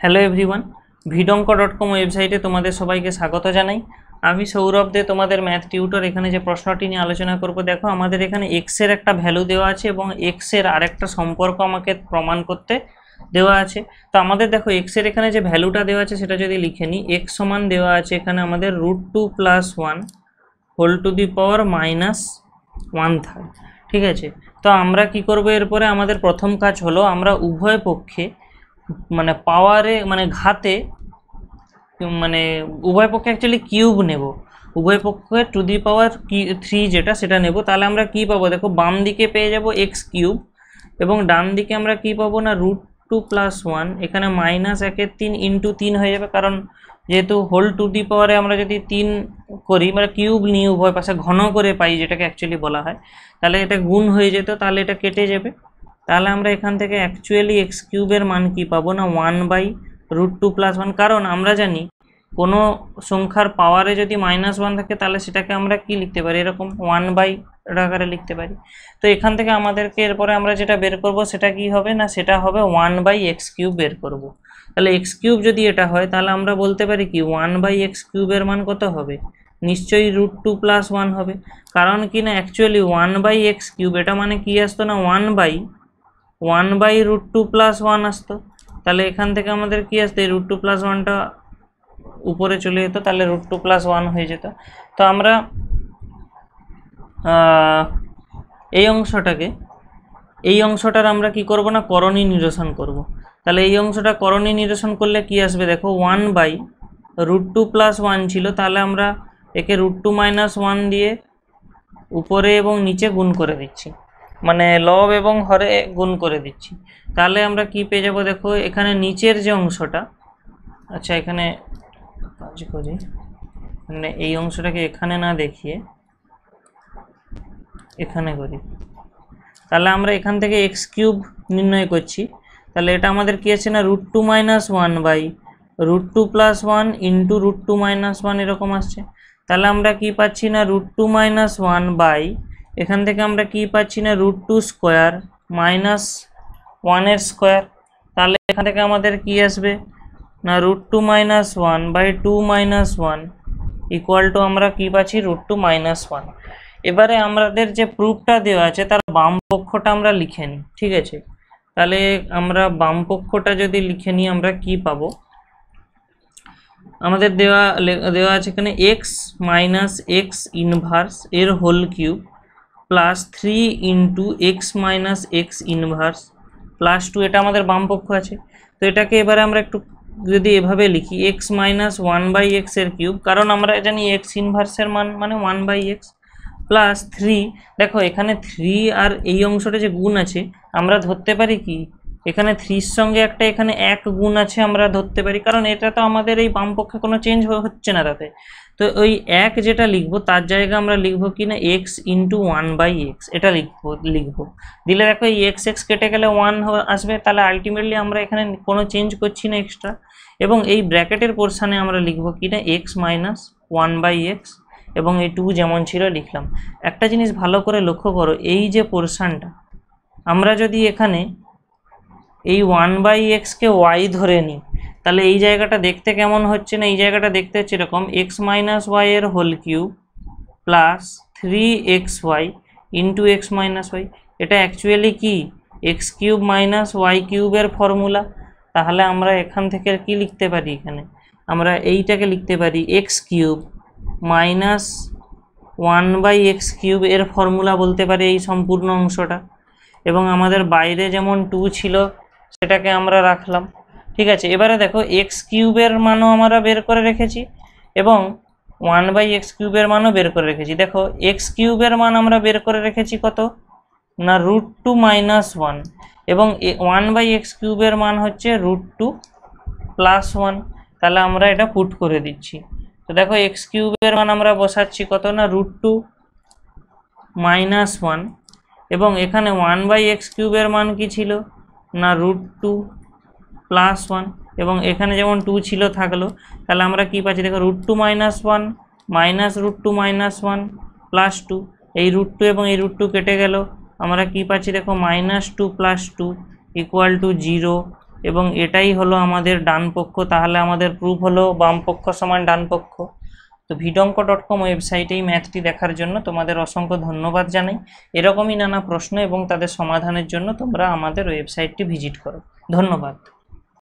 Hello everyone, vidonko.com ওয়েবসাইটে তোমাদের সবাইকে স্বাগত জানাই। আমি সৌরভ দে, তোমাদের ম্যাথ টিউটর। এখানে যে প্রশ্নটি নিয়ে আলোচনা করব, দেখো আমাদের এখানে এক্স এর একটা ভ্যালু দেওয়া আছে এবং এক্স এর আরেকটা সম্পর্ক আমাকে প্রমাণ করতে দেওয়া আছে। তো আমাদের দেখো এক্স এর এখানে যে ভ্যালুটা দেওয়া আছে সেটা যদি লিখে নিই, এক্স সমান দেওয়া আছে এখানে আমাদের √2 + 1 হোল টু দি পাওয়ার -1/3। ঠিক আছে, তো আমরা কি করব এরপরে, আমাদের প্রথম কাজ হলো আমরা উভয় পক্ষে মানে পাওয়ারে মানে ঘাতে মানে উভয় পক্ষে অ্যাকচুয়ালি কিউব নেব, উভয় পক্ষে টু দি পাওয়ার 3 যেটা সেটা নেব। তাহলে আমরা কি পাবো, দেখো বাম দিকে পেয়ে যাব এক্স কিউব এবং ডান দিকে আমরা কি পাবো না √2 + 1, এখানে -1/3 × 3 হয়ে যাবে, কারণ যেহেতু হোল টু দি পাওয়ারে আমরা যদি 3 করি মানে কিউব নিয়ে উভয় পাশে ঘন করে পাই যেটাকে অ্যাকচুয়ালি বলা হয়, তাহলে এটা গুণ হয়ে যেত, তাহলে এটা কেটে যাবে। তাহলে আমরা এখান থেকে অ্যাকচুয়ালি এক্স কিউবের মান কি পাবো না 1/√2 + 1, কারণ আমরা জানি কোনো সংখ্যার পাওয়ারে যদি -1 থাকে তাহলে সেটাকে আমরা কি লিখতে পারি, এরকম 1/, আকারে লিখতে পারি। তো এখান থেকে আমাদেরকে এরপরে আমরা যেটা বের করব সেটা কি হবে না, সেটা হবে 1/x³ বের করব। তাহলে x³ যদি এটা হয় তাহলে আমরা বলতে পারি কি 1/x³ এর মান কত হবে, নিশ্চয়ই √2 + 1 হবে, কারণ কি না অ্যাকচুয়ালি 1/x³ এটা মানে কি আসতো না 1/√2 + 1 আসতো। তাহলে এখান থেকে আমাদের কি আসতো, এই √2 + 1টা উপরে চলে যেত, তাহলে √2 + 1 হয়ে যেত। তো আমরা এই অংশটার আমরা কি করব না করণী নিরসন করব। তাহলে এই অংশটা করণী নিরসন করলে কি আসবে, দেখো 1/√2 + 1 ছিল, তাহলে আমরা একে √2 - 1 দিয়ে উপরে এবং নিচে গুণ করে দিচ্ছি, মানে লব এবং হরে গুণ করে দিচ্ছি। তাহলে আমরা কি পেয়ে যাব, দেখো এখানে নিচের যে অংশটা, আচ্ছা এখানে কাজ করি, মানে এই অংশটাকে এখানে না দেখিয়ে এখানে করি। তাহলে আমরা এখান থেকে x³ নির্ণয় করছি, তাহলে এটা আমাদের কি আছে না √2 - 1/√2 + 1 × √2 - 1 এরকম আসছে। তাহলে আমরা কি পাচ্ছি না √2 - 1/, এখান থেকে আমরা কি পাচ্ছি না √2² - 1 স্কোয়ার। তাহলে এখান থেকে আমাদের কি আসবে না √2 - 1/2 - 1 = আমরা কি পাচ্ছি √2 - 1। এবারে আমাদের যে প্রুফটা দেওয়া আছে তার বাম পক্ষটা আমরা লিখে নিই। ঠিক আছে, তাহলে আমরা বাম পক্ষটা যদি লিখে নিই আমরা কি পাবো, আমাদের দেওয়া আছে এখানে x - x ইনভার্স এর whole cube plus 3 × x - x inverse plus 2, এটা আমাদের বাম পক্ষ আছে। তো এটাকে এবারে আমরা একটু যদি এভাবে লিখি x - 1/x এর কিউব, কারণ আমরা জানি x ইনভার্সের মান মানে 1/x প্লাস 3, দেখো এখানে 3 আর এই অংশটা যে গুণ আছে আমরা ধরতে পারি কি এখানে 3 সঙ্গে একটা এখানে 1 গুণ আছে আমরা ধরতে পারি, কারণ এটা তো আমাদের এই বাম পক্ষে কোনো চেঞ্জ হচ্ছে না তাতে। তো ওই 1 যেটা লিখবো তার জায়গায় আমরা লিখবো কি না x × 1/x, এটা লিখবো দিলে দেখো এই x কেটে গেলে 1 আসবে, তাহলে আলটিমেটলি আমরা এখানে কোনো চেঞ্জ করছি না এক্সট্রা, এবং এই ব্র্যাকেটের পোর্শনে আমরা লিখবো কি না x - 1/x এবং এই 2 যেমন ছিল লিখলাম। একটা জিনিস ভালো করে লক্ষ্য করো, এই যে পোর্শনটা আমরা যদি এখানে এই 1/x কে y ধরে নিই তাহলে এই জায়গাটা দেখতে কেমন হচ্ছে না, এই জায়গাটা দেখতে হচ্ছে এরকম x - y এর whole cube plus 3xy × x - y, এটা অ্যাকচুয়ালি কি x³ - y³ এর ফর্মুলা। তাহলে আমরা এখান থেকে কি লিখতে পারি, এখানে আমরা এইটাকে লিখতে পারি x³ - 1/x³ এর ফর্মুলা বলতে পারি এই সম্পূর্ণ অংশটা, এবং আমাদের বাইরে যেমন 2 ছিল সেটাকে আমরা রাখলাম। ঠিক আছে, এবারে দেখো x³ এর মানও আমরা বের করে রেখেছি এবং 1/x³ এর মানও বের করে রেখেছি। দেখো x³ এর মান আমরা বের করে রেখেছি কত না √2 - 1 এবং 1/x³ এর মান হচ্ছে √2 + 1। তাহলে আমরা এটা পুট করে দিচ্ছি। তো দেখো x³ এর মান আমরা বসাচ্ছি কত না √2 - 1 এবং এখানে 1/x³ এর মান কি ছিল না √2 + 1 এবং এখানে যেমন 2 ছিল থাকলো, তাহলে আমরা কি পাচ্ছি দেখো √2 - 1 -√2 - 1 প্লাস 2, এই √2 এবং এই √2 কেটে গেল, আমরা কি পাচ্ছি দেখো -2 + 2 = 0 এবং এটাই হলো আমাদের ডান পক্ষ, তাহলে আমাদের প্রুফ হলো বাম পক্ষ সমান ডান পক্ষ। তো vidonko.com ওয়েবসাইটে এই ম্যাথটি দেখার জন্য তোমাদের অসংখ্য ধন্যবাদ জানাই। এরকমই নানা প্রশ্ন এবং তাদের সমাধানের জন্য তোমরা আমাদের ওয়েবসাইটটি ভিজিট করো। ধন্যবাদ।